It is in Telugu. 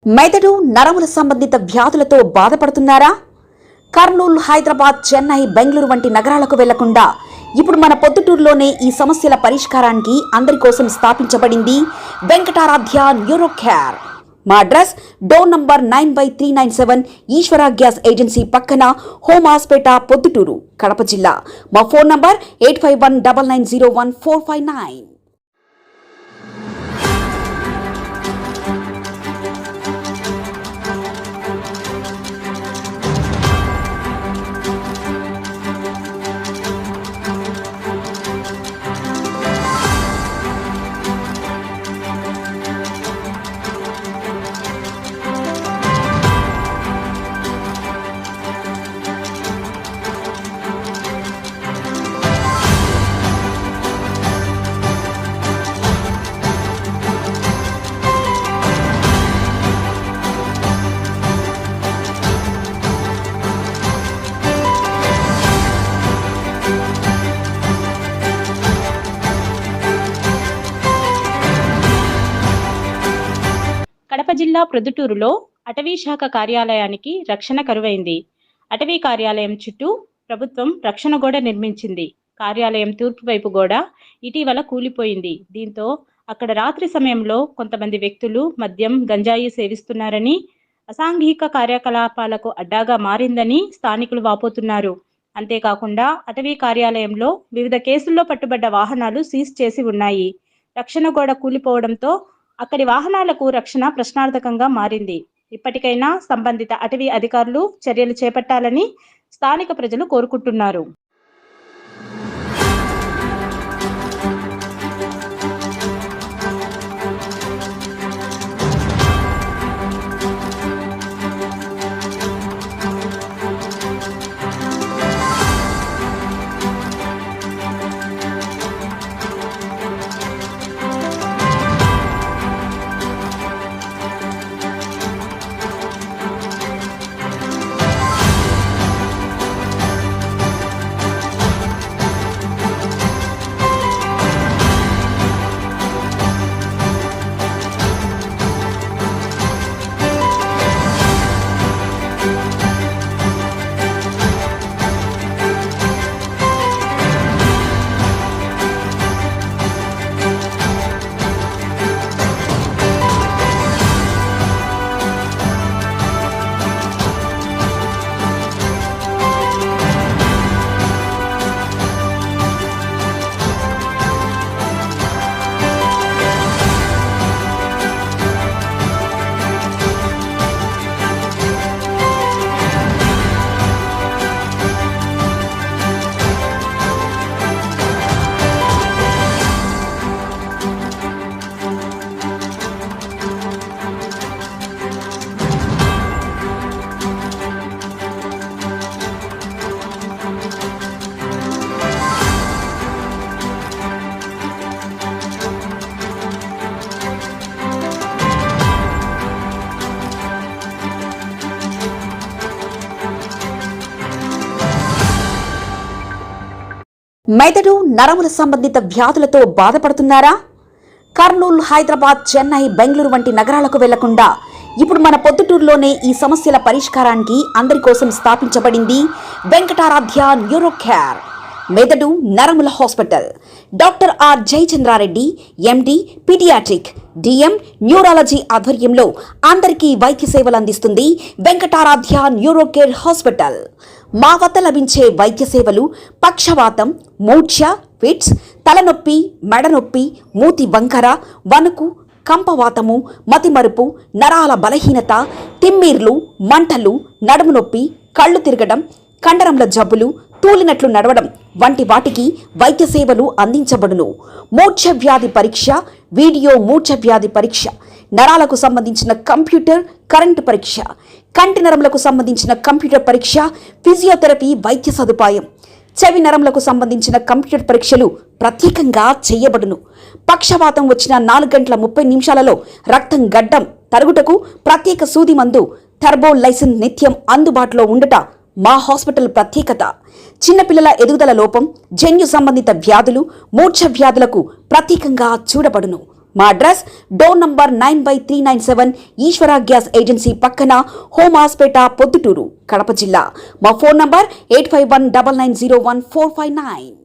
మెదడు నరముల సంబంధిత వ్యాధులతో బాధపడుతున్నారా? కర్నూలు, హైదరాబాద్, చెన్నై, బెంగళూరు వంటి నగరాలకు వెళ్లకుండా ఇప్పుడు మన పొద్దుటూరులోనే ఈ సమస్యల పరిష్కారానికి అందరి కోసం స్థాపించబడింది వెంకటారాధ్య న్యూరో కేర్. మా అడ్రస్ డోర్ నంబర్ 9/397 ఈశ్వర గ్యాస్ ఏజెన్సీ పక్కన, హోమ్ హాస్పేట, పొద్దుటూరు, కడప జిల్లా. మా ఫోన్ నంబర్ 8519901459. కడప జిల్లా ప్రొద్దుటూరులో అటవీ శాఖ కార్యాలయానికి రక్షణ కరువైంది. అటవీ కార్యాలయం చుట్టూ ప్రభుత్వం రక్షణ గోడ నిర్మించింది. కార్యాలయం తూర్పు వైపు గోడ ఇటీవల కూలిపోయింది. దీంతో అక్కడ రాత్రి సమయంలో కొంతమంది వ్యక్తులు మద్యం, గంజాయి సేవిస్తున్నారని, అసాంఘిక కార్యకలాపాలకు అడ్డాగా మారిందని స్థానికులు వాపోతున్నారు. అంతేకాకుండా అటవీ కార్యాలయంలో వివిధ కేసుల్లో పట్టుబడ్డ వాహనాలు సీజ్ చేసి ఉన్నాయి. రక్షణ గోడ కూలిపోవడంతో అక్కడి వాహనాలకు రక్షణ ప్రశ్నార్థకంగా మారింది. ఇప్పటికైనా సంబంధిత అటవీ అధికారులు చర్యలు చేపట్టాలని స్థానిక ప్రజలు కోరుకుంటున్నారు. మెదడు నరముల సంబంధిత వ్యాధులతో బాధపడుతున్నారా? కర్నూలు, హైదరాబాద్, చెన్నై, బెంగళూరు వంటి నగరాలకు వెళ్లకుండా ఇప్పుడు మన పొద్దుటూరులోనే ఈ సమస్యల పరిష్కారానికి అందరి కోసం స్థాపించబడింది వెంకటారాధ్య న్యూరో కేర్. మెదడు నరముల hospital. Doctor R Jayachandra Reddy, MD, paediatric, DM, neurology ఆధ్వర్యంలో అందరికీ వైద్య సేవలు అందిస్తుంది వెంకటారాధ్య న్యూరో కేర్ హాస్పిటల్. మా వద్ద లభించే వైద్య సేవలు పక్షవాతం, మూర్ఛ, ఫిట్స్, తలనొప్పి, మెడనొప్పి, మూతి వంకర, వణుకు, కంపవాతము, మతిమరుపు, నరాల బలహీనత, తిమ్మీర్లు, మంటలు, నడుము నొప్పి, కళ్ళు తిరగడం, కండరంల జబ్బులు, తూలినట్లు నడవడం వంటి వాటికి వైద్య సేవలు అందించబడును. మూర్ఛ వ్యాధి పరీక్ష, వీడియో మూర్ఛ వ్యాధి పరీక్ష, నరాలకు సంబంధించిన కంప్యూటర్, కరెంటు పరీక్ష, కంటి నరములకు సంబంధించిన కంప్యూటర్ పరీక్ష, ఫిజియోథెరపీ వైద్య సదుపాయం, చెవి నరములకు సంబంధించిన కంప్యూటర్ పరీక్షలు ప్రత్యేకంగా చేయబడును. పక్షవాతం వచ్చిన 4 గంటల 30 నిమిషాలలో రక్తం గడ్డం తరుగుటకు ప్రత్యేక సూది మందు థర్బోలైసిన్ నిత్యం అందుబాటులో ఉండట మా హాస్పిటల్ ప్రత్యేకత. చిన్నపిల్లల ఎదుగుదల లోపం, జన్యు సంబంధిత వ్యాధులు, మూర్ఛ వ్యాధులకు ప్రత్యేకంగా చూడబడును. మా అడ్రస్ డోర్ నంబర్ 9/397 ఈశ్వర గ్యాస్ ఏజెన్సీ పక్కన హోమ్ హాస్పేట పొద్దుటూరు కడప జిల్లా. మా ఫోన్ నంబర్ 8519901459.